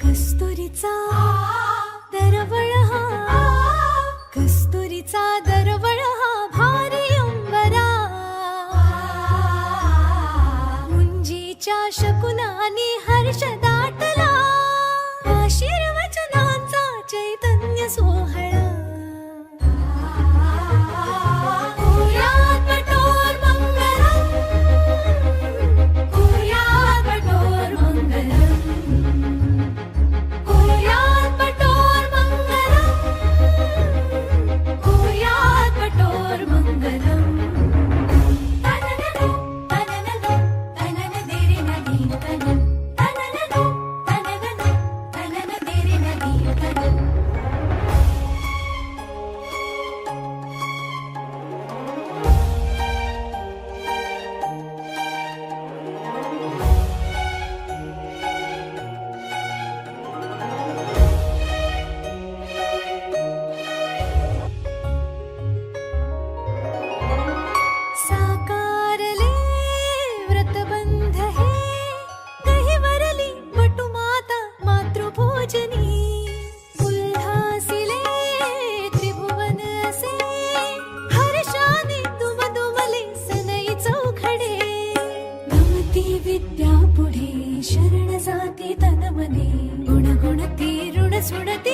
कस्तुरीचा दरवळ हा, कस्तुरीचा दरवळ हा भारी अंबरा, मुंजीच्या शकुनानी हर्ष दाटला, आशीर्वचनांचा चैतन्य सोहळा. कुर्यात् कठोर मंगलम्, कुर्यात् कठोर मंगलम्, कुर्यात् कठोर मंगलम्, कुर्यात् कठोर मंगलम्. तनननो तनननो तनन देरे नदी तनन, तनननो तनननो तनन देरे नदी तनन. साकारले व्रतबंध हे, कहिवरली वटुमाता मातृभोजनी, उल्हासिले त्रिभुवन असे, हर्षाने दुमदुमले सनई चौघडे. गमती विद्या पुढे शरण जाती तन मने, गुणगुणती ऋण सुणती